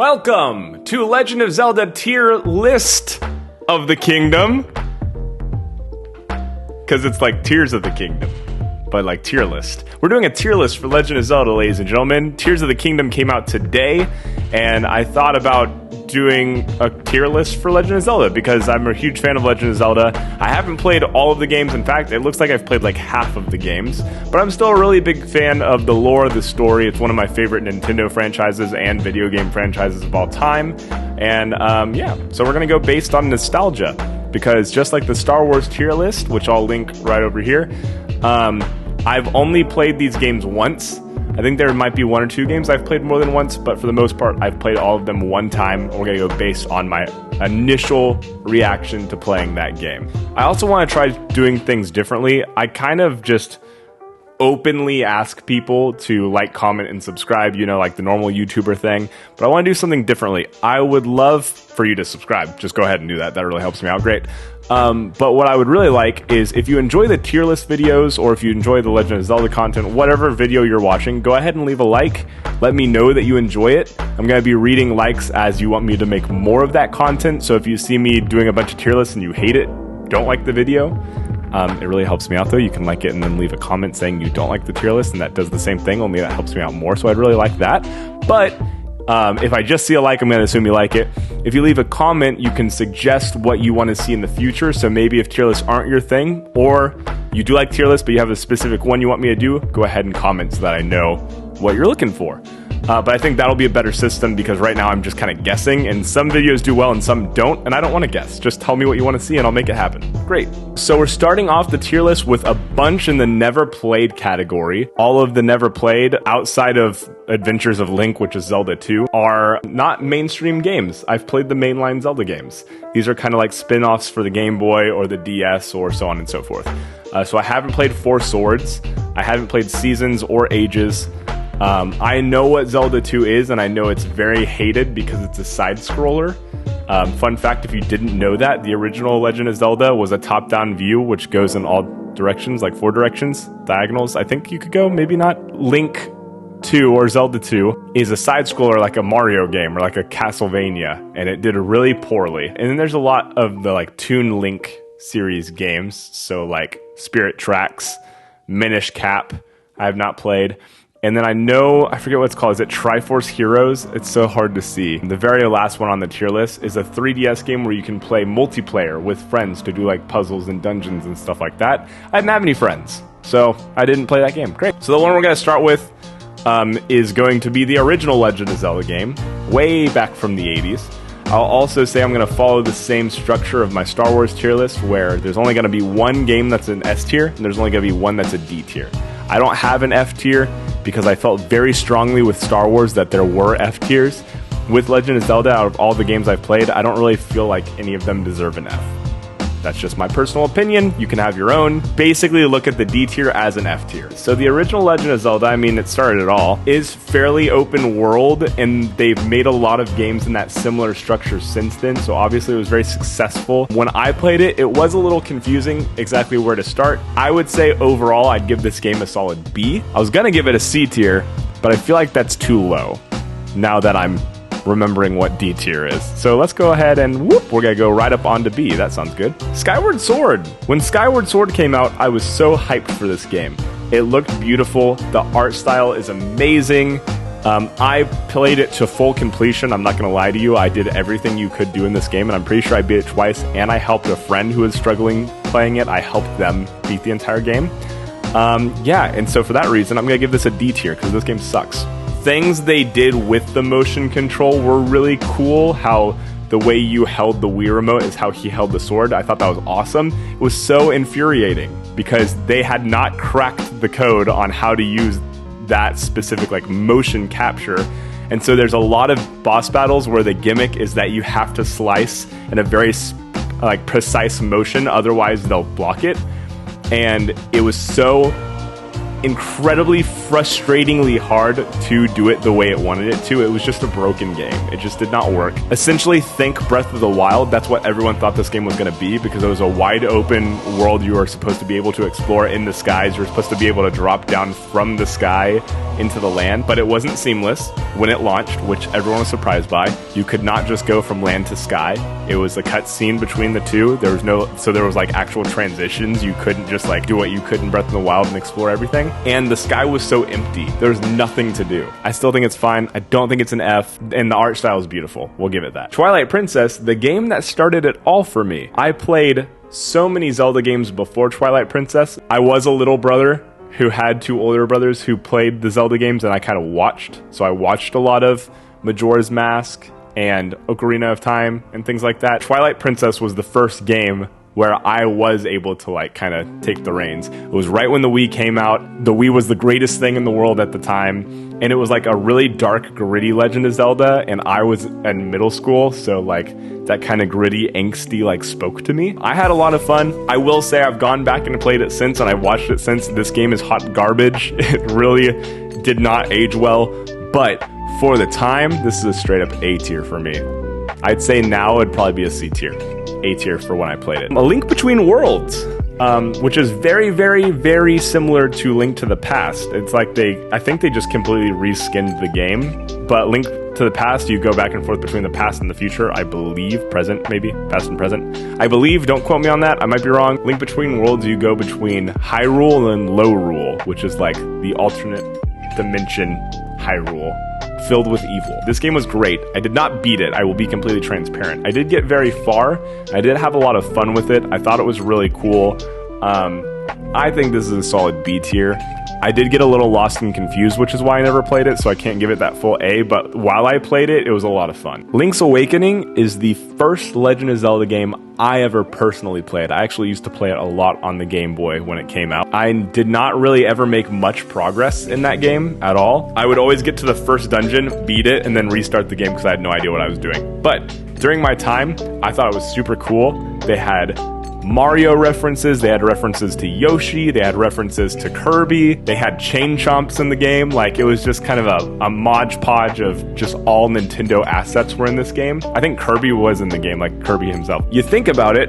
Welcome to Legend of Zelda Tier List of the Kingdom. Because it's like Tears of the Kingdom, but like tier list. We're doing a tier list for Legend of Zelda, ladies and gentlemen. Tears of the Kingdom came out today, and I thought about doing a tier list for Legend of Zelda because I'm a huge fan of Legend of Zelda. I haven't played all of the games. In fact, it looks like I've played like half of the games, but I'm still a really big fan of the lore, the story. It's one of my favorite Nintendo franchises and video game franchises of all time. And yeah, so we're going to go based on nostalgia because just like the Star Wars tier list, which I'll link right over here, I've only played these games once. I think there might be one or two games I've played more than once, but for the most part, I've played all of them one time. We're going to go based on my initial reaction to playing that game. I also want to try doing things differently. I kind of just openly ask people to like, comment, and subscribe, you know, like the normal YouTuber thing, but I want to do something differently. I would love for you to subscribe. Just go ahead and do that. That really helps me out great. But what I would really like is if you enjoy the tier list videos or if you enjoy the Legend of Zelda content, whatever video you're watching, go ahead and leave a like. Let me know that you enjoy it. I'm going to be reading likes as you want me to make more of that content. So if you see me doing a bunch of tier lists and you hate it, don't like the video, it really helps me out though. You can like it and then leave a comment saying you don't like the tier list, and that does the same thing, only that helps me out more. So I'd really like that. But if I just see a like, I'm going to assume you like it. If you leave a comment, you can suggest what you want to see in the future. So maybe if tier lists aren't your thing, or you do like tier lists, but you have a specific one you want me to do, go ahead and comment so that I know what you're looking for. But I think that'll be a better system because right now I'm just kind of guessing, and some videos do well and some don't, and I don't want to guess. Just tell me what you want to see and I'll make it happen. Great. So we're starting off the tier list with a bunch in the never played category. All of the never played outside of Adventures of Link, which is Zelda 2, are not mainstream games. I've played the mainline Zelda games. These are kind of like spin-offs for the Game Boy or the DS or so on and so forth. So I haven't played Four Swords. I haven't played Seasons or Ages. I know what Zelda 2 is, and I know it's very hated because it's a side-scroller. Fun fact, if you didn't know that, the original Legend of Zelda was a top-down view, which goes in all directions, like 4 directions, diagonals. I think you could go, maybe not. Link 2, or Zelda 2, is a side-scroller like a Mario game, or like a Castlevania, and it did really poorly. And then there's a lot of the like Toon Link series games, so like Spirit Tracks, Minish Cap, I have not played. And then I forget what it's called. Is it Triforce Heroes? It's so hard to see. The very last one on the tier list is a 3DS game where you can play multiplayer with friends to do like puzzles and dungeons and stuff like that. I didn't have any friends, so I didn't play that game. Great. So the one we're going to start with is going to be the original Legend of Zelda game, way back from the 80s. I'll also say I'm going to follow the same structure of my Star Wars tier list where there's only going to be one game that's an S tier and there's only going to be one that's a D tier. I don't have an F tier because I felt very strongly with Star Wars that there were F tiers. With Legend of Zelda, out of all the games I've played, I don't really feel like any of them deserve an F. That's just my personal opinion. You can have your own. Basically, look at the D tier as an F tier. So the original Legend of Zelda, I mean, it started it all, is fairly open world, and they've made a lot of games in that similar structure since then, so obviously it was very successful. When I played it, it was a little confusing exactly where to start. I would say overall, I'd give this game a solid B. I was gonna give it a C tier, but I feel like that's too low, now that I'm remembering what D tier is. So let's go ahead and whoop, we're gonna go right up onto B. That sounds good. Skyward Sword. When Skyward Sword came out, I was so hyped for this game. It looked beautiful. The art style is amazing. I played it to full completion. I'm not gonna lie to you. I did everything you could do in this game, and I'm pretty sure I beat it twice, and I helped a friend who was struggling playing it. I helped them beat the entire game. Yeah, and so for that reason, I'm gonna give this a D tier because this game sucks. Things they did with the motion control were really cool. How the way you held the Wii remote is how he held the sword. I thought that was awesome. It was so infuriating because they had not cracked the code on how to use that specific like motion capture. And so there's a lot of boss battles where the gimmick is that you have to slice in a very like precise motion, otherwise they'll block it. And it was so incredibly frustratingly hard to do it the way it wanted it to. It was just a broken game. It just did not work. Essentially, think Breath of the Wild. That's what everyone thought this game was going to be because it was a wide open world you were supposed to be able to explore in the skies. You were supposed to be able to drop down from the sky into the land, but it wasn't seamless when it launched, which everyone was surprised by. You could not just go from land to sky. It was a cutscene between the two. There was like actual transitions. You couldn't just like do what you could in Breath of the Wild and explore everything. And the sky was so empty. There was nothing to do. I still think it's fine. I don't think it's an F, and the art style is beautiful. We'll give it that. Twilight Princess, the game that started it all for me. I played so many Zelda games before Twilight Princess. I was a little brother who had two older brothers who played the Zelda games, and I kind of watched. So I watched a lot of Majora's Mask and Ocarina of Time and things like that. Twilight Princess was the first game where I was able to like kind of take the reins. It was right when the Wii came out. The Wii was the greatest thing in the world at the time, and it was like a really dark, gritty Legend of Zelda, and I was in middle school, so like that kind of gritty, angsty like spoke to me. I had a lot of fun. I will say I've gone back and played it since, and I've watched it since. This game is hot garbage. It really did not age well, but for the time, this is a straight up A tier for me. I'd say now it'd probably be a C tier. A tier for when I played it. A Link Between Worlds, which is very, very, very similar to Link to the Past. It's like I think they just completely reskinned the game, but Link to the Past, you go back and forth between the past and the future, I believe, present, maybe, past and present. I believe, don't quote me on that, I might be wrong. Link Between Worlds, you go between Hyrule and Lowrule, which is like the alternate dimension Hyrule, filled with evil. This game was great. I did not beat it. I will be completely transparent. I did get very far. I did have a lot of fun with it. I thought it was really cool. I think this is a solid B tier. I did get a little lost and confused, which is why I never played it, so I can't give it that full A, but while I played it, it was a lot of fun. Link's Awakening is the first Legend of Zelda game I ever personally played. I actually used to play it a lot on the Game Boy when it came out. I did not really ever make much progress in that game at all. I would always get to the first dungeon, beat it, and then restart the game because I had no idea what I was doing. But during my time, I thought it was super cool. They had Mario references, they had references to Yoshi, they had references to Kirby, they had Chain Chomps in the game. Like, it was just kind of a modge podge of just all Nintendo assets were in this game. I think Kirby was in the game, like Kirby himself. You think about it,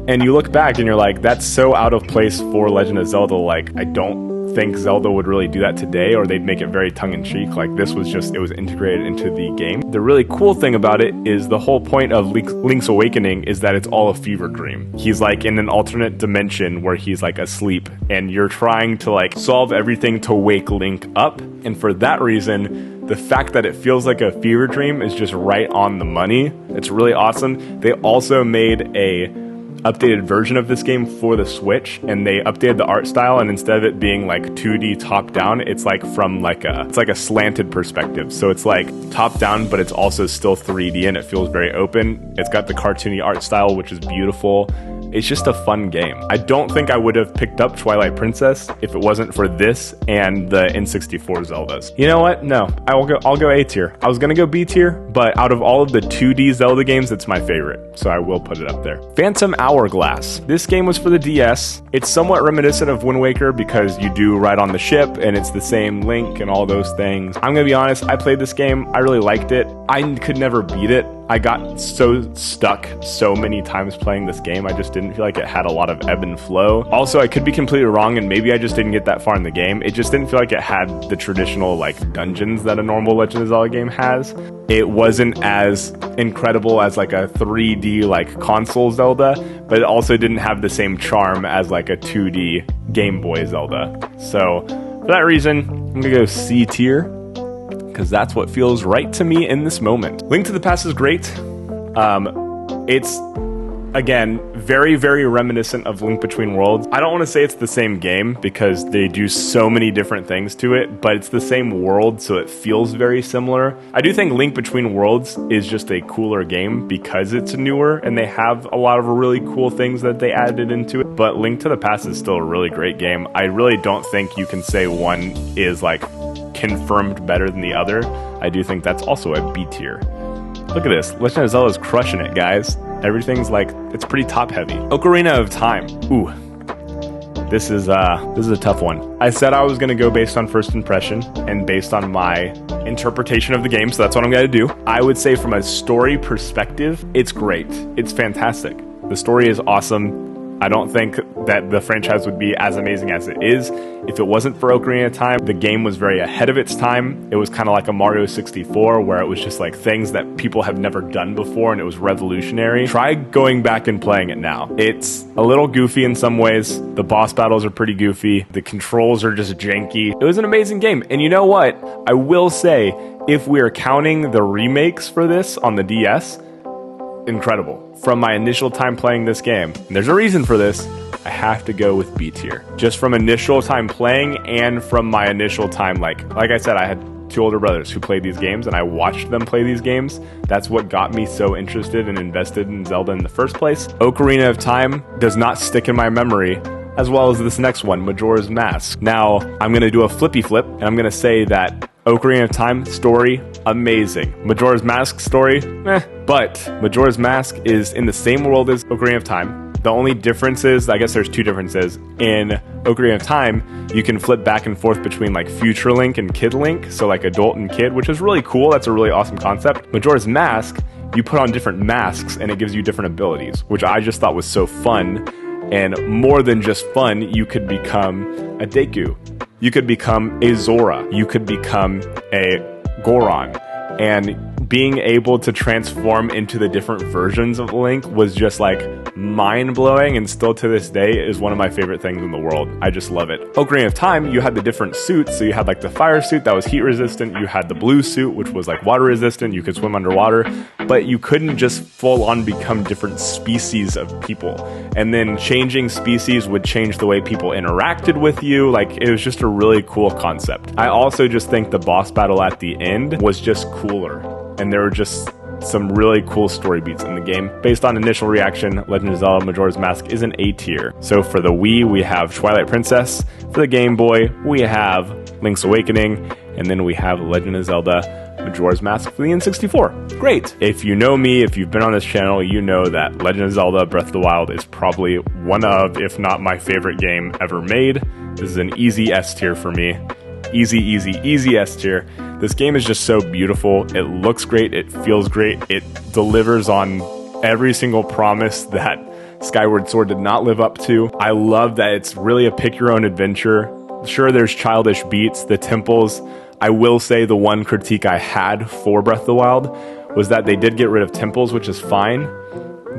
and you look back and you're like, that's so out of place for Legend of Zelda. Like, I don't think Zelda would really do that today, or they'd make it very tongue-in-cheek. Like, this was just, it was integrated into the game. The really cool thing about it is the whole point of Link's Awakening is that it's all a fever dream. He's like in an alternate dimension where he's like asleep, and you're trying to like solve everything to wake Link up, and for that reason, the fact that it feels like a fever dream is just right on the money. It's really awesome. They also made a updated version of this game for the Switch, and they updated the art style, and instead of it being like 2D top down, it's like from like a slanted perspective. So it's like top down, but it's also still 3D, and it feels very open. It's got the cartoony art style, which is beautiful. It's just a fun game. I don't think I would have picked up Twilight Princess if it wasn't for this and the N64 Zeldas. You know what? No, I'll go A tier. I was gonna go B tier, but out of all of the 2D Zelda games, it's my favorite, so I will put it up there. Phantom Hourglass. This game was for the DS. It's somewhat reminiscent of Wind Waker because you do ride on the ship, and it's the same Link and all those things. I'm gonna be honest, I played this game, I really liked it. I could never beat it. I got so stuck so many times playing this game, I just didn't feel like it had a lot of ebb and flow. Also, I could be completely wrong, and maybe I just didn't get that far in the game. It just didn't feel like it had the traditional like dungeons that a normal Legend of Zelda game has. It wasn't as incredible as like a 3D like console Zelda, but it also didn't have the same charm as like a 2D Game Boy Zelda. So for that reason, I'm gonna go C tier, because that's what feels right to me in this moment. Link to the Past is great. It's, again, very, very reminiscent of Link Between Worlds. I don't want to say it's the same game because they do so many different things to it, but it's the same world, so it feels very similar. I do think Link Between Worlds is just a cooler game because it's newer and they have a lot of really cool things that they added into it, but Link to the Past is still a really great game. I really don't think you can say one is like confirmed better than the other. I do think that's also a B tier. Look at this. Legend of Zelda is crushing it, guys. Everything's like, it's pretty top heavy. Ocarina of Time. Ooh. This is a tough one. I said I was going to go based on first impression and based on my interpretation of the game, so that's what I'm going to do. I would say from a story perspective, it's great. It's fantastic. The story is awesome. I don't think that the franchise would be as amazing as it is if it wasn't for Ocarina of Time. The game was very ahead of its time. It was kind of like a Mario 64 where it was just like things that people have never done before and it was revolutionary. Try going back and playing it now. It's a little goofy in some ways. The boss battles are pretty goofy. The controls are just janky. It was an amazing game. And you know what? I will say, if we are counting the remakes for this on the DS, incredible. From my initial time playing this game, and there's a reason for this, I have to go with B tier. Just from initial time playing and from my initial time, like I said, I had 2 older brothers who played these games and I watched them play these games. That's what got me so interested and invested in Zelda in the first place. Ocarina of Time does not stick in my memory, as well as this next one, Majora's Mask. Now, I'm going to do a flippy flip, and I'm going to say that Ocarina of Time story, amazing. Majora's Mask story, But Majora's Mask is in the same world as Ocarina of Time. The only difference is, I guess there's 2 differences. In Ocarina of Time, you can flip back and forth between like future Link and kid Link, so like adult and kid, which is really cool. That's a really awesome concept. Majora's Mask, you put on different masks and it gives you different abilities, which I just thought was so fun. And more than just fun, you could become a Deku. You could become a Zora. You could become a Goron. And being able to transform into the different versions of Link was just like mind-blowing, and still to this day is one of my favorite things in the world. I just love it. Ocarina of Time, you had the different suits. So you had like the fire suit that was heat resistant. You had the blue suit, which was like water resistant. You could swim underwater, but you couldn't just full on become different species of people. And then changing species would change the way people interacted with you. Like, it was just a really cool concept. I also just think the boss battle at the end was just cooler. And there were just some really cool story beats in the game. Based on initial reaction, Legend of Zelda Majora's Mask is an A tier. So for the Wii, we have Twilight Princess. For the Game Boy, we have Link's Awakening. And then we have Legend of Zelda Majora's Mask for the N64. Great. If you know me, if you've been on this channel, you know that Legend of Zelda Breath of the Wild is probably one of, if not my favorite game ever made. This is an easy S tier for me. Easy S tier. This game is just so beautiful. It looks great. It feels great. It delivers on every single promise that Skyward Sword did not live up to. I love that it's really a pick your own adventure. Sure, there's childish beats, the temples. I will say the one critique I had for Breath of the Wild was that they did get rid of temples, which is fine.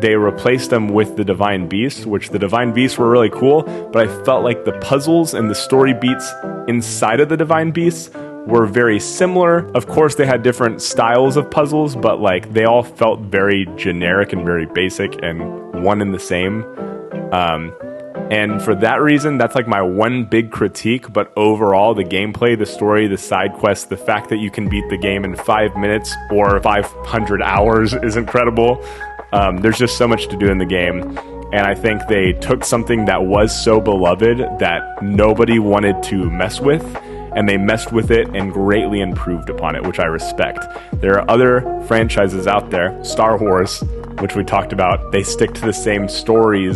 They replaced them with the Divine Beast, which the Divine Beasts were really cool, but I felt like the puzzles and the story beats inside of the Divine Beasts were very similar. Of course, they had different styles of puzzles, but like they all felt very generic and very basic and one and the same. And for that reason, that's like my one big critique. But overall, the gameplay, the story, the side quests, the fact that you can beat the game in 5 minutes or 500 hours is incredible. There's just so much to do in the game. And I think they took something that was so beloved that nobody wanted to mess with, and they messed with it and greatly improved upon it, which I respect. There are other franchises out there, Star Wars, which we talked about. They stick to the same story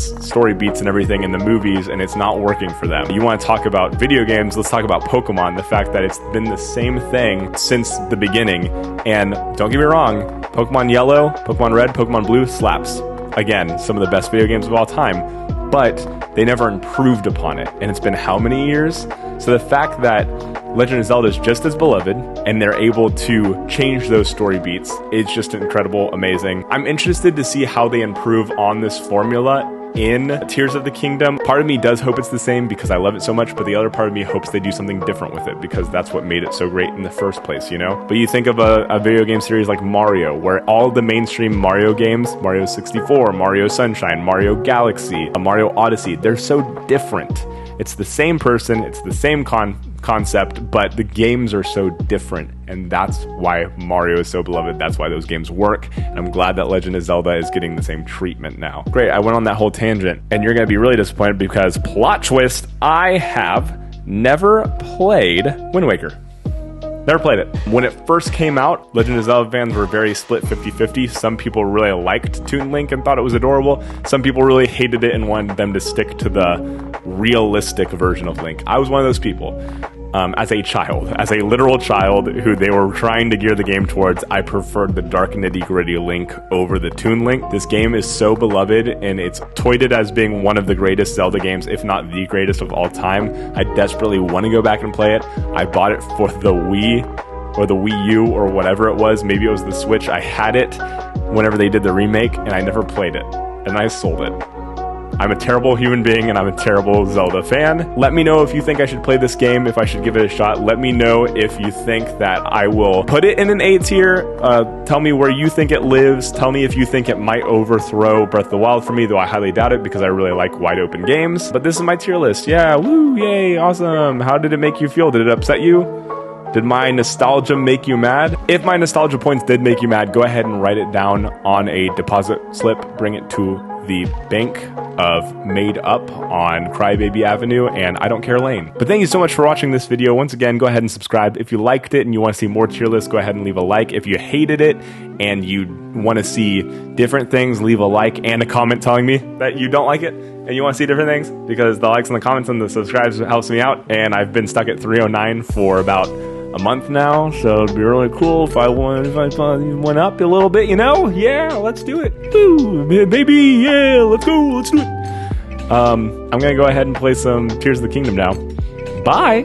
beats and everything in the movies, and it's not working for them. You want to talk about video games, let's talk about Pokemon, the fact that it's been the same thing since the beginning. And don't get me wrong, Pokemon Yellow, Pokemon Red, Pokemon Blue slaps. Again, some of the best video games of all time, but they never improved upon it. And it's been how many years? So the fact that Legend of Zelda is just as beloved and they're able to change those story beats, it's just incredible, amazing. I'm interested to see how they improve on this formula in Tears of the Kingdom. Part of me does hope it's the same because I love it so much, but the other part of me hopes they do something different with it because that's what made it so great in the first place, you know? But you think of a video game series like Mario, where all the mainstream Mario games, Mario 64, Mario Sunshine, Mario Galaxy, Mario Odyssey, they're so different. It's the same person, it's the same concept, but the games are so different, and that's why Mario is so beloved. That's why those games work, and I'm glad that Legend of Zelda is getting the same treatment now. Great, I went on that whole tangent, and you're gonna be really disappointed because, plot twist, I have never played Wind Waker. Never played it. When it first came out, Legend of Zelda fans were very split 50-50. Some people really liked Toon Link and thought it was adorable. Some people really hated it and wanted them to stick to the realistic version of Link. I was one of those people. as a child, as a literal child who they were trying to gear the game towards, I preferred the dark nitty-gritty Link over the Toon Link. This game is so beloved, and it's touted as being one of the greatest Zelda games, if not the greatest of all time. I desperately want to go back and play it. I bought it for the Wii, or the Wii U, or whatever it was. Maybe it was the Switch. I had it whenever they did the remake, and I never played it, and I sold it. I'm a terrible human being, and I'm a terrible Zelda fan. Let me know if you think I should play this game, if I should give it a shot. Let me know if you think that I will put it in an A tier. Tell me where you think it lives. Tell me if you think it might overthrow Breath of the Wild for me, though I highly doubt it because I really like wide open games. But this is my tier list. Yeah, woo, yay, awesome. How did it make you feel? Did it upset you? Did my nostalgia make you mad? If my nostalgia points did make you mad, go ahead and write it down on a deposit slip. Bring it to the bank of Made Up on Crybaby Avenue and I Don't Care Lane. But thank you so much for watching this video. Once again, go ahead and subscribe. If you liked it and you want to see more tier lists, go ahead and leave a like. If you hated it and you want to see different things, leave a like and a comment telling me that you don't like it and you want to see different things, because the likes and the comments and the subscribes helps me out, and I've been stuck at 309 for about a month now, so it'd be really cool if I went up a little bit, you know? Yeah, let's do it. Woo, baby, yeah, let's go, let's do it. I'm gonna go ahead and play some Tears of the Kingdom now. Bye!